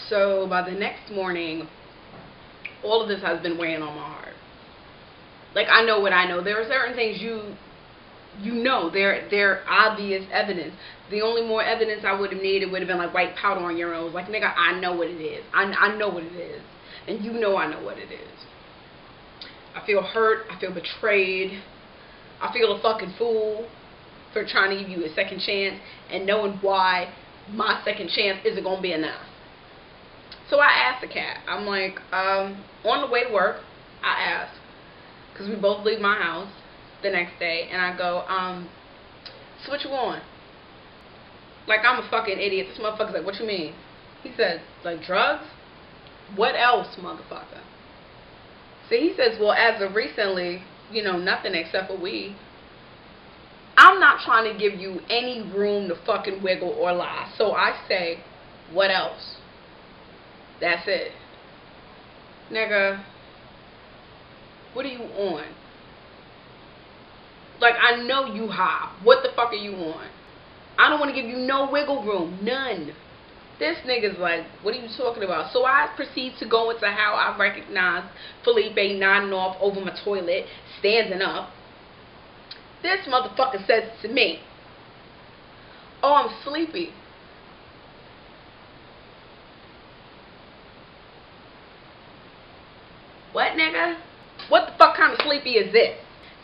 So by the next morning, all of this has been weighing on my heart. Like, I know what I know. There are certain things you know, they're obvious evidence. The only more evidence I would have needed would have been like white powder on your nose. Like, nigga, I know what it is. I know what it is. And you know I know what it is. I feel hurt. I feel betrayed. I feel a fucking fool for trying to give you a second chance and knowing why my second chance isn't going to be enough. So I asked the cat. I'm like, on the way to work, I asked, because we both leave my house the next day, and I go, so what you want? Like, I'm a fucking idiot. This motherfucker's like, what you mean? He said, like, drugs? What else, motherfucker? See, he says, well, as of recently, you know, nothing except for weed. I'm not trying to give you any room to fucking wiggle or lie. So I say, what else? That's it. Nigga, what are you on? Like, I know you high. What the fuck are you on? I don't want to give you no wiggle room. None. This nigga's like, what are you talking about? So I proceed to go into how I recognize Felipe nodding off over my toilet, standing up. This motherfucker says to me, oh, I'm sleepy. What, nigga? What the fuck kind of sleepy is this?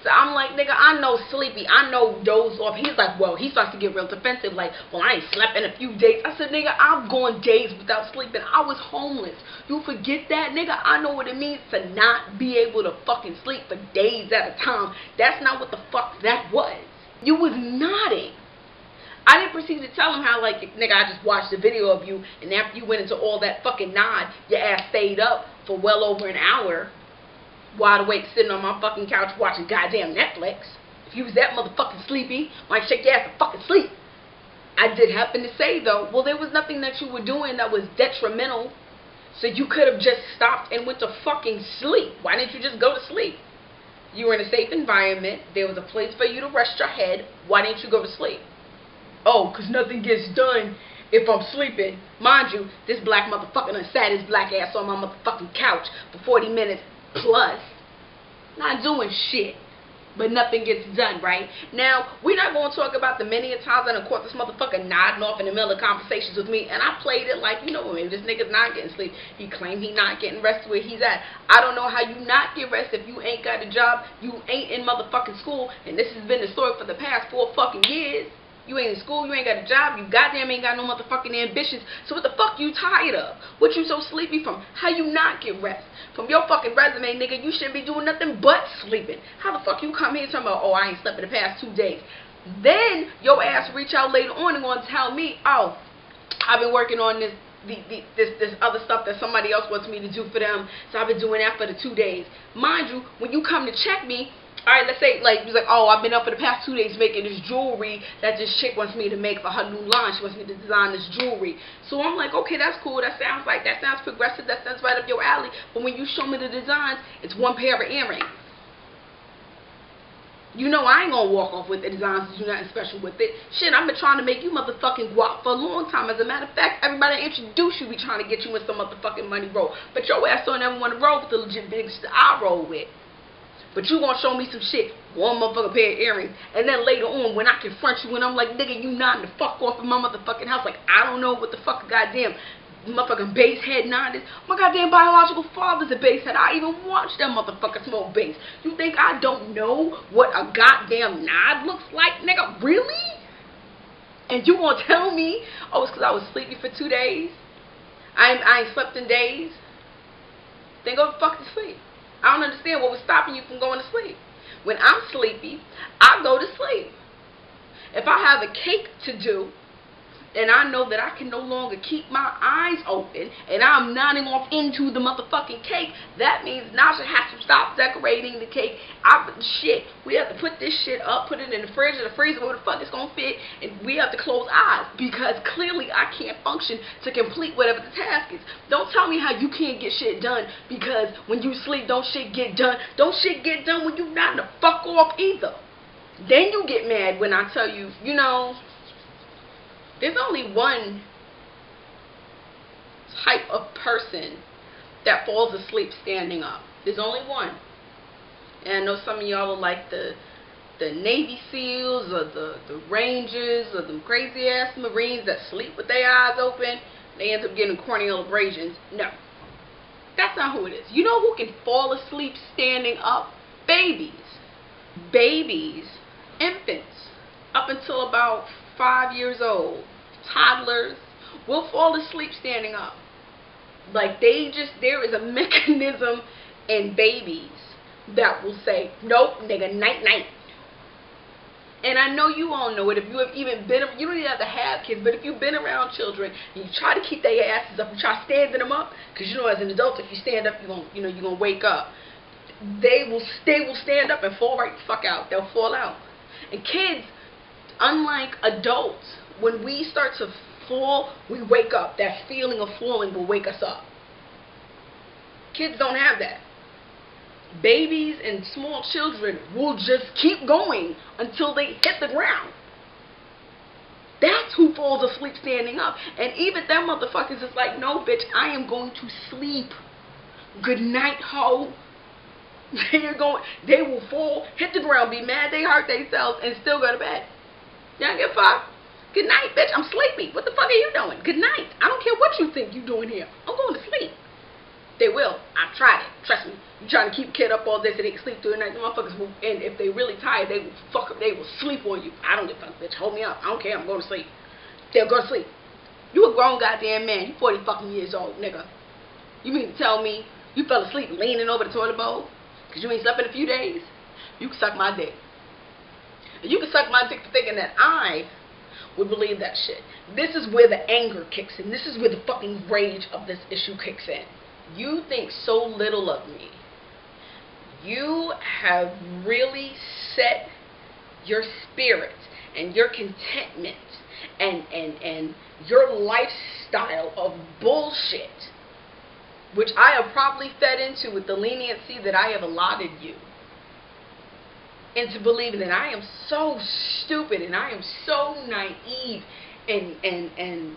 So I'm like, nigga, I know sleepy. I know doze off. He's like, well, he starts to get real defensive. Like, well, I ain't slept in a few days. I said, nigga, I've gone days without sleeping. I was homeless. You forget that, nigga? I know what it means to not be able to fucking sleep for days at a time. That's not what the fuck that was. You was nodding. I didn't proceed to tell him how, like, nigga, I just watched the video of you, and after you went into all that fucking nod, your ass stayed up for well over an hour, wide awake, sitting on my fucking couch watching goddamn Netflix. If you was that motherfucking sleepy, might shake your ass to fucking sleep. I did happen to say, though, well, there was nothing that you were doing that was detrimental, so you could have just stopped and went to fucking sleep. Why didn't you just go to sleep? You were in a safe environment. There was a place for you to rest your head. Why didn't you go to sleep? Oh, because nothing gets done if I'm sleeping. Mind you, this black motherfucker done sat his black ass on my motherfucking couch for 40 minutes plus. Not doing shit. But nothing gets done, right? Now, we're not going to talk about the many a times I done caught this motherfucker nodding off in the middle of conversations with me, and I played it like, you know what, maybe this nigga's not getting sleep. He claimed he not getting rest where he's at. I don't know how you not get rest if you ain't got a job, you ain't in motherfucking school, and this has been the story for the past 4 fucking years. You ain't in school, you ain't got a job, you goddamn ain't got no motherfucking ambitions. So what the fuck you tired of? What you so sleepy from? How you not get rest? From your fucking resume, nigga, you shouldn't be doing nothing but sleeping. How the fuck you come here talking about, oh, I ain't slept in the past 2 days? Then your ass reach out later on and gonna tell me, oh, I've been working on this other stuff that somebody else wants me to do for them, so I've been doing that for the 2 days. Mind you, when you come to check me, alright, let's say, like, he's like, oh, I've been up for the past 2 days making this jewelry that this chick wants me to make for her new line. She wants me to design this jewelry. So I'm like, okay, that's cool. That sounds progressive. That sounds right up your alley. But when you show me the designs, it's one pair of earrings. You know I ain't gonna walk off with the designs and do nothing special with it. Shit, I've been trying to make you motherfucking guap for a long time. As a matter of fact, everybody I introduce you be trying to get you in some motherfucking money roll. But your ass don't ever want to roll with the legit biggest I roll with. But you gonna show me some shit, one motherfucking pair of earrings, and then later on when I confront you and I'm like, nigga, you nodding the fuck off in my motherfucking house, like I don't know what the fuck goddamn motherfucking bass head nod is. My goddamn biological father's a bass head. I even watched that motherfucker smoke bass. You think I don't know what a goddamn nod looks like, nigga? Really? And you gonna tell me, oh, it's because I was sleepy for 2 days? I ain't slept in days? Then go the fuck to sleep. I don't understand what was stopping you from going to sleep. When I'm sleepy, I go to sleep. If I have a cake to do, and I know that I can no longer keep my eyes open, and I'm nodding off into the motherfucking cake, that means Nasha has to stop decorating the cake. Shit, we have to put this shit up, put it in the fridge or the freezer, where the fuck it's gonna fit, and we have to close eyes, because clearly I can't function to complete whatever the task is. Don't tell me how you can't get shit done, because when you sleep, don't shit get done. Don't shit get done when you nodding the fuck off either. Then you get mad when I tell you, you know, there's only one type of person that falls asleep standing up. There's only one. And I know some of y'all are like the Navy SEALs or the Rangers or them crazy ass Marines that sleep with their eyes open. They end up getting corneal abrasions. No. That's not who it is. You know who can fall asleep standing up? Babies. Babies. Infants. Up until about 5 years old. Toddlers will fall asleep standing up. Like there is a mechanism in babies that will say, nope, nigga, night, night. And I know you all know it. If you have even been, you don't even have to have kids, but if you've been around children and you try to keep their asses up, you try standing them up, because you know as an adult, if you stand up, you're gonna wake up. They will stand up and fall right the fuck out. They'll fall out. And kids, unlike adults, when we start to fall, we wake up. That feeling of falling will wake us up. Kids don't have that. Babies and small children will just keep going until they hit the ground. That's who falls asleep standing up. And even them motherfuckers is like, no, bitch, I am going to sleep. Good night, ho. They will fall, hit the ground, be mad they hurt themselves, and still go to bed. Y'all get fucked? Good night, bitch, I'm sleepy. What the fuck are you doing? Good night. I don't care what you think you doing here. I'm going to sleep. They will. I've tried it. Trust me. You trying to keep a kid up all day so they can sleep through the night. The motherfuckers will, and if they really tired, they will fuck up. They will sleep on you. I don't give a fuck, bitch. Hold me up. I don't care. I'm going to sleep. They'll go to sleep. You a grown goddamn man. You 40 fucking years old, nigga. You mean to tell me you fell asleep leaning over the toilet bowl because you ain't slept in a few days? You can suck my dick. You can suck my dick for thinking that I would believe that shit. This is where the anger kicks in. This is where the fucking rage of this issue kicks in. You think so little of me. You have really set your spirit and your contentment and your lifestyle of bullshit, which I have probably fed into with the leniency that I have allotted you, into believing that I am so stupid and I am so naive and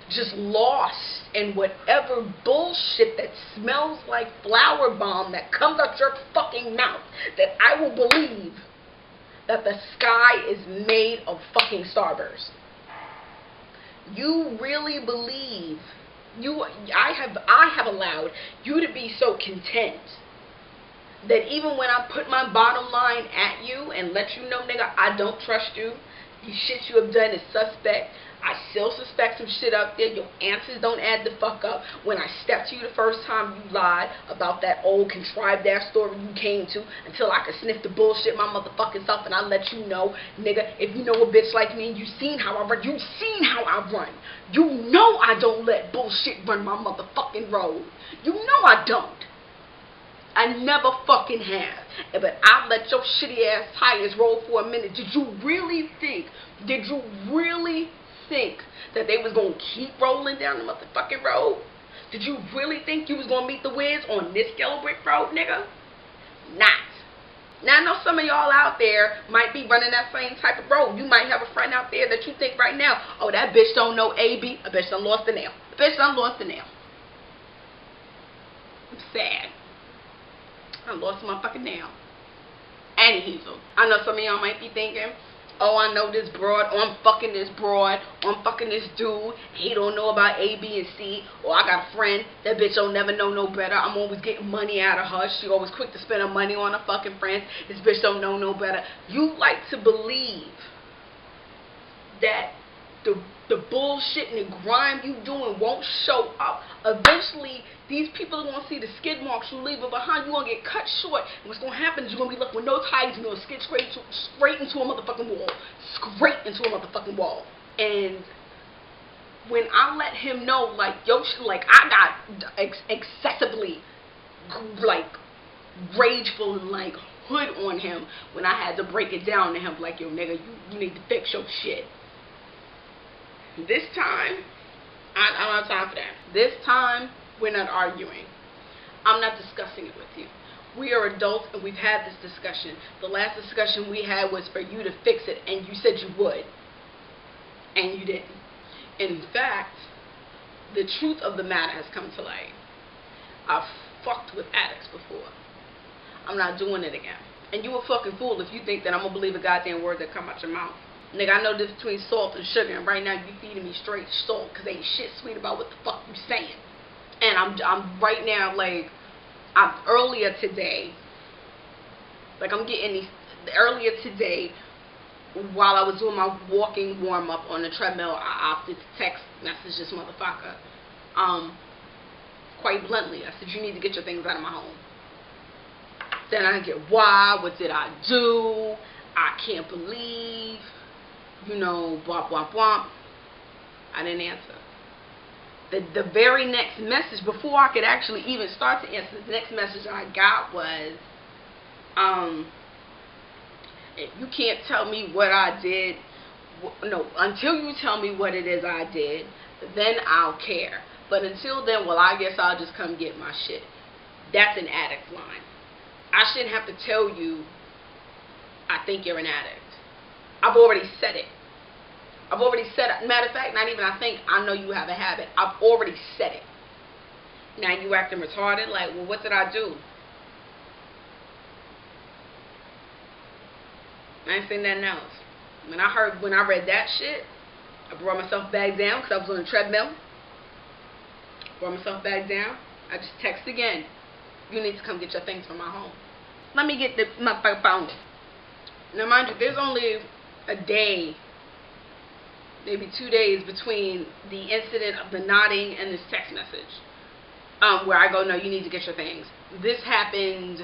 just lost in whatever bullshit that smells like flower bomb that comes out your fucking mouth, that I will believe that the sky is made of fucking starburst. You really believe I have allowed you to be so content that even when I put my bottom line at you and let you know, nigga, I don't trust you, the shit you have done is suspect, I still suspect some shit out there, your answers don't add the fuck up. When I stepped to you the first time, you lied about that old contrived ass story you came to until I could sniff the bullshit my motherfucking self, and I let you know, nigga, if you know a bitch like me and you seen how I run, you seen how I run. You know I don't let bullshit run my motherfucking road. You know I don't. I never fucking have. But I let your shitty ass tires roll for a minute. Did you really think that they was going to keep rolling down the motherfucking road? Did you really think you was going to meet the Wiz on this yellow brick road, nigga? Not. Now, I know some of y'all out there might be running that same type of road. You might have a friend out there that you think right now, oh, that bitch don't know A.B. A bitch done lost the nail. A bitch done lost the nail. I'm sad. I lost my fucking nail. Anywho, I know some of y'all might be thinking, oh, I know this broad, or I'm fucking this broad, or I'm fucking this dude, he don't know about A, B, and C, or I got a friend, that bitch don't never know no better, I'm always getting money out of her, she always quick to spend her money on her fucking friends, this bitch don't know no better. You like to believe that the bullshit and the grime you doing won't show up. Eventually, these people are going to see the skid marks you leaving behind. You're going to get cut short. And what's going to happen is you're going to be left with no tires and you're going to skid straight into a motherfucking wall. Straight into a motherfucking wall. And when I let him know, like, yo, like, I got excessively, like, rageful and, like, hood on him when I had to break it down to him, like, yo, nigga, you need to fix your shit. This time, I don't have time for that. This time, we're not arguing. I'm not discussing it with you. We are adults and we've had this discussion. The last discussion we had was for you to fix it, and you said you would. And you didn't. In fact, the truth of the matter has come to light. I've fucked with addicts before. I'm not doing it again. And you a fucking fool if you think that I'm gonna believe a goddamn word that come out your mouth. Nigga, I know the difference between salt and sugar, and right now you feeding me straight salt, cause ain't shit sweet about what the fuck you saying. And I'm right now, like, earlier today, like I'm getting these, earlier today, while I was doing my walking warm up on the treadmill, I opted to text message this motherfucker, quite bluntly. I said, you need to get your things out of my home. Then I get, why? What did I do? I can't believe, you know, blah, blah, blah. I didn't answer. The very next message, before I could actually even start to answer, the next message I got was, if you can't tell me what I did, no, until you tell me what it is I did, then I'll care. But until then, well, I guess I'll just come get my shit. That's an addict line. I shouldn't have to tell you I think you're an addict. I've already said it. I've already said it. Matter of fact, not even I think, I know you have a habit. I've already said it. Now you acting retarded, like, well, what did I do? I ain't saying nothing else. When I read that shit, I brought myself back down because I was on a treadmill. Brought myself back down. I just text again. You need to come get your things from my home. Let me get the motherfucker phone. Now, mind you, there's only a day, maybe 2 days between the incident of the nodding and this text message, where I go, no, you need to get your things. This happened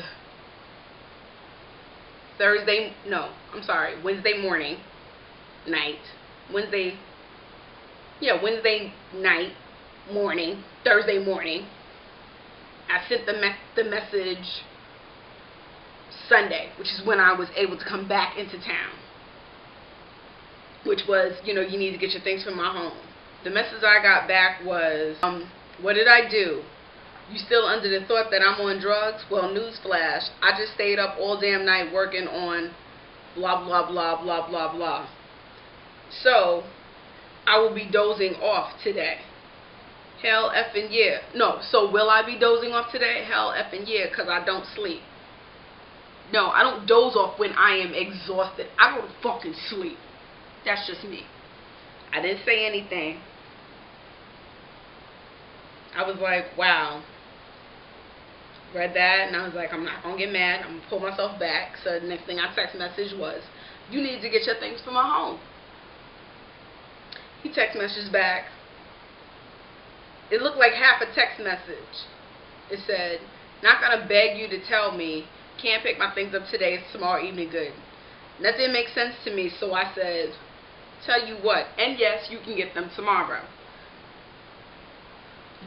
Wednesday morning, night. Wednesday night, morning, Thursday morning. I sent the message Sunday, which is when I was able to come back into town, which was, you know, you need to get your things from my home. The message I got back was, what did I do? You still under the thought that I'm on drugs? Well, newsflash, I just stayed up all damn night working on blah, blah, blah, blah, blah, blah. So, I will be dozing off today. Hell effing yeah. No, so will I be dozing off today? Hell effing yeah, because I don't sleep. No, I don't doze off when I am exhausted. I don't fucking sleep. That's just me. I didn't say anything. I was like, wow. Read that, and I was like, I'm not going to get mad. I'm going to pull myself back. So the next thing I text message was, you need to get your things from my home. He text messages back. It looked like half a text message. It said, not going to beg you to tell me, can't pick my things up today, it's tomorrow evening good. And that didn't make sense to me, so I said, tell you what, and yes, you can get them tomorrow.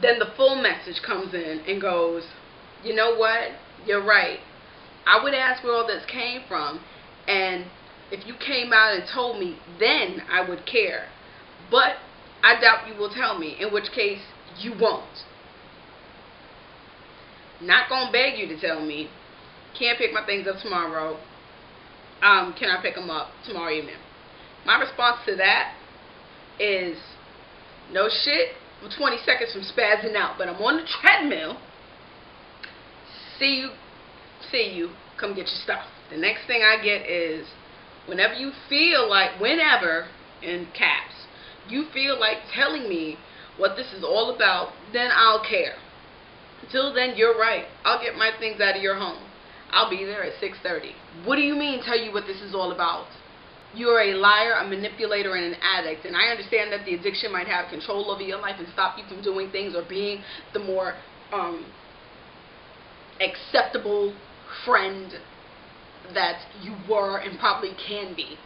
Then the full message comes in and goes, you know what, you're right. I would ask where all this came from, and if you came out and told me, then I would care. But I doubt you will tell me, in which case you won't. Not gonna beg you to tell me. Can't pick my things up tomorrow. Can I pick them up tomorrow evening? My response to that is, no shit. I'm 20 seconds from spazzing out, but I'm on the treadmill. See you. Come get your stuff. The next thing I get is, whenever you feel like, whenever, in caps, you feel like telling me what this is all about, then I'll care. Until then, you're right. I'll get my things out of your home. I'll be there at 6:30. What do you mean, tell you what this is all about? You're a liar, a manipulator, and an addict. And I understand that the addiction might have control over your life and stop you from doing things or being the more acceptable friend that you were and probably can be.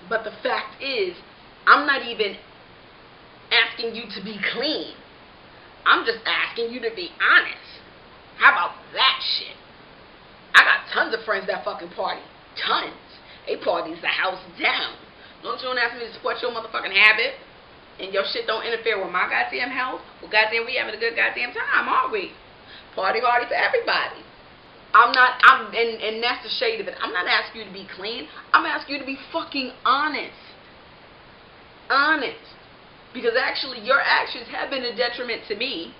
But the fact is, I'm not even asking you to be clean. I'm just asking you to be honest. How about that shit? I got tons of friends that fucking party. Tons. They parties the house down. Don't you ask me to support your motherfucking habit? And your shit don't interfere with my goddamn health? Well, goddamn, we having a good goddamn time, aren't we? Party for everybody. And that's the shade of it. I'm not asking you to be clean. I'm asking you to be fucking honest. Honest. Because actually, your actions have been a detriment to me.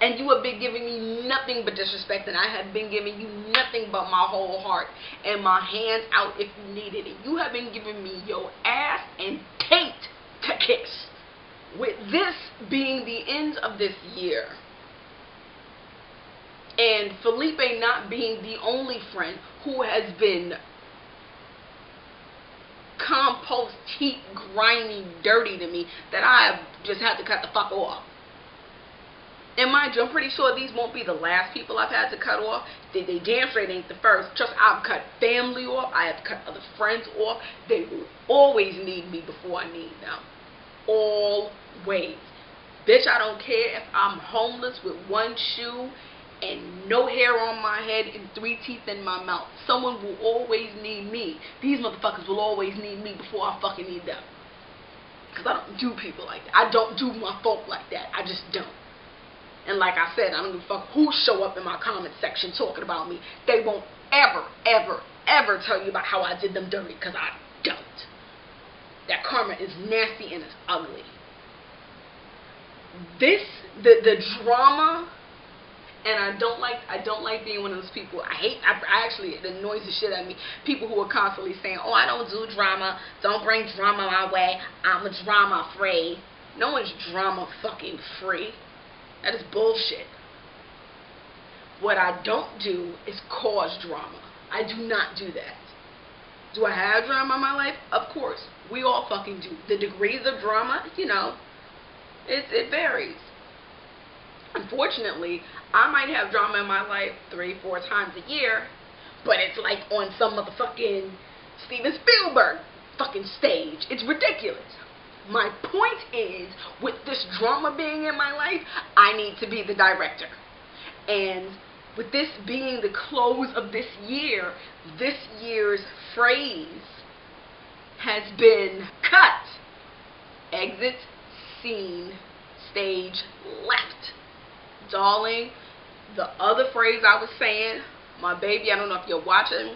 And you have been giving me nothing but disrespect, and I have been giving you nothing but my whole heart and my hands out if you needed it. You have been giving me your ass and taint to kiss. With this being the end of this year, and Felipe not being the only friend who has been compost, heat, grimy, dirty to me, that I have just had to cut the fuck off. And mind you, I'm pretty sure these won't be the last people I've had to cut off. They damn straight ain't the first. Trust, I've cut family off. I have cut other friends off. They will always need me before I need them. Always. Bitch, I don't care if I'm homeless with one shoe and no hair on my head and 3 teeth in my mouth. Someone will always need me. These motherfuckers will always need me before I fucking need them. Because I don't do people like that. I don't do my folk like that. I just don't. And like I said, I don't give a fuck who show up in my comment section talking about me. They won't ever, ever, ever tell you about how I did them dirty, because I don't. That karma is nasty and it's ugly. The drama, and I don't like being one of those people. I actually, it annoys the shit out of me. People who are constantly saying, oh, I don't do drama. Don't bring drama my way. I'm a drama free. No one's drama fucking free. That is bullshit. What I don't do is cause drama. I do not do that. Do I have drama in my life? Of course. We all fucking do. The degrees of drama, you know, it varies. Unfortunately, I might have drama in my life 3-4 times a year, but it's like on some motherfucking Steven Spielberg fucking stage. It's ridiculous. My point is, with this drama being in my life, I need to be the director. And with this being the close of this year, this year's phrase has been cut. Exit scene, stage left. Darling, the other phrase I was saying, my baby, I don't know if you're watching,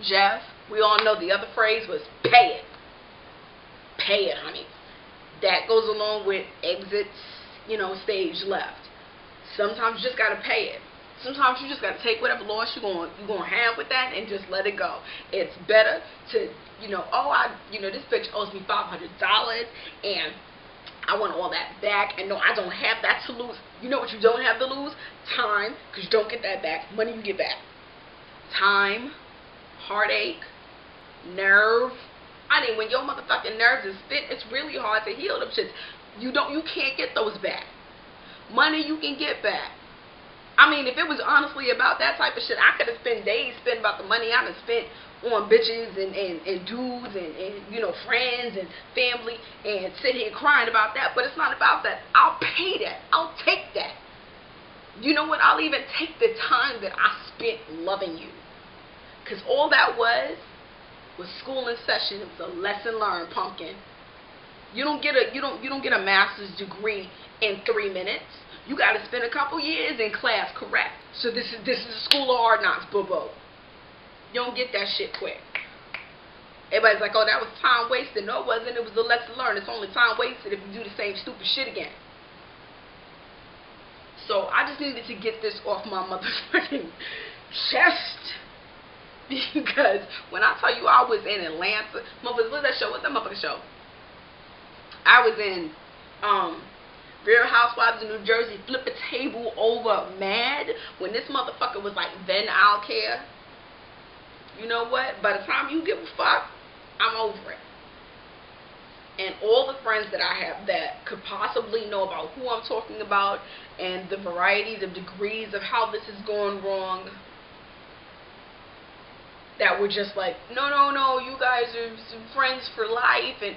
Jeff, we all know the other phrase was pay it. Pay it, honey. That goes along with exits, you know, stage left. Sometimes you just gotta pay it. Sometimes you just gotta take whatever loss you're gonna have with that and just let it go. It's better to, you know, this bitch owes me $500 and I want all that back, and no, I don't have that to lose. You know what you don't have to lose? Time, because you don't get that back. Money you get back. Time, heartache, nerve. I mean, when your motherfucking nerves is spent, it's really hard to heal them shits. You can't get those back. Money you can get back. I mean, if it was honestly about that type of shit, I could have spent days spending about the money I done spent on bitches and dudes and you know, friends and family, and sit here crying about that. But it's not about that. I'll pay that. I'll take that. You know what? I'll even take the time that I spent loving you. Because all that was school in session. It was a lesson learned, pumpkin. You don't get a master's degree in 3 minutes. You got to spend a couple years in class, correct? So this is a school of hard knocks, boo-boo. You don't get that shit quick. Everybody's like, oh, that was time wasted. No, it wasn't. It was a lesson learned. It's only time wasted if you do the same stupid shit again. So I just needed to get this off my motherfucking chest. Because when I tell you I was in Atlanta, motherfuckers, what's that show? What's that motherfucking show? I was in Real Housewives of New Jersey, flip a table over mad when this motherfucker was like, then I'll care. You know what? By the time you give a fuck, I'm over it. And all the friends that I have that could possibly know about who I'm talking about and the varieties of degrees of how this is going wrong, that were just like, no, you guys are friends for life, and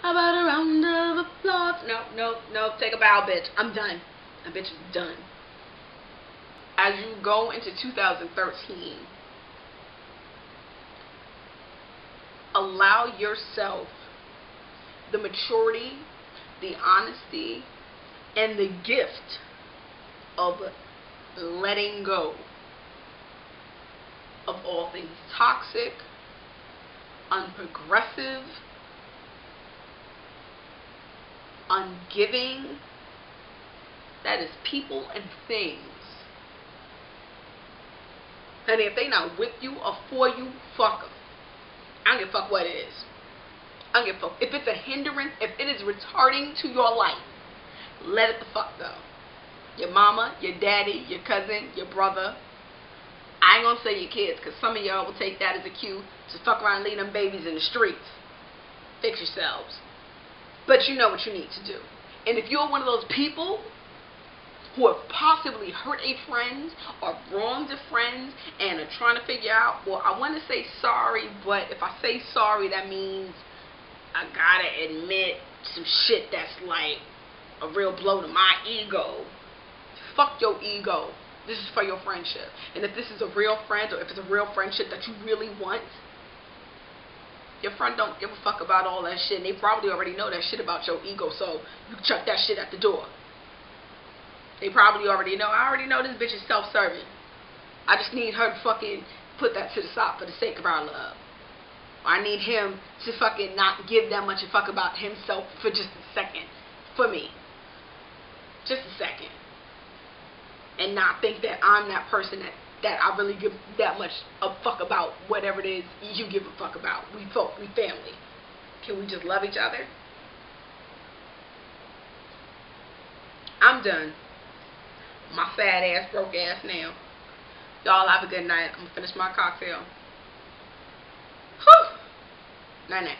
how about a round of applause? No, take a bow, bitch. I'm done. That bitch is done. As you go into 2013, allow yourself the maturity, the honesty, and the gift of letting go of all things toxic, unprogressive, ungiving. That is people and things. And if they not with you or for you, fuck them. I don't give a fuck what it is. I don't give a fuck. If it's a hindrance, if it is retarding to your life, let it the fuck go. Your mama, your daddy, your cousin, your brother. I ain't gonna say your kids, because some of y'all will take that as a cue to fuck around and leave them babies in the streets. Fix yourselves. But you know what you need to do. And if you're one of those people who have possibly hurt a friend or wronged a friend and are trying to figure out, well, I want to say sorry, but if I say sorry, that means I gotta admit some shit that's like a real blow to my ego. Fuck your ego. This is for your friendship. And if this is a real friend, or if it's a real friendship that you really want, your friend don't give a fuck about all that shit. And they probably already know that shit about your ego, so you chuck that shit at the door. They probably already know. I already know this bitch is self-serving. I just need her to fucking put that to the side for the sake of our love. I need him to fucking not give that much a fuck about himself for just a second. For me. Just a second. And not think that I'm that person that I really give that much a fuck about whatever it is you give a fuck about. We family. Can we just love each other? I'm done. My fat ass, broke ass now. Y'all have a good night. I'm gonna finish my cocktail. Whew. Night night.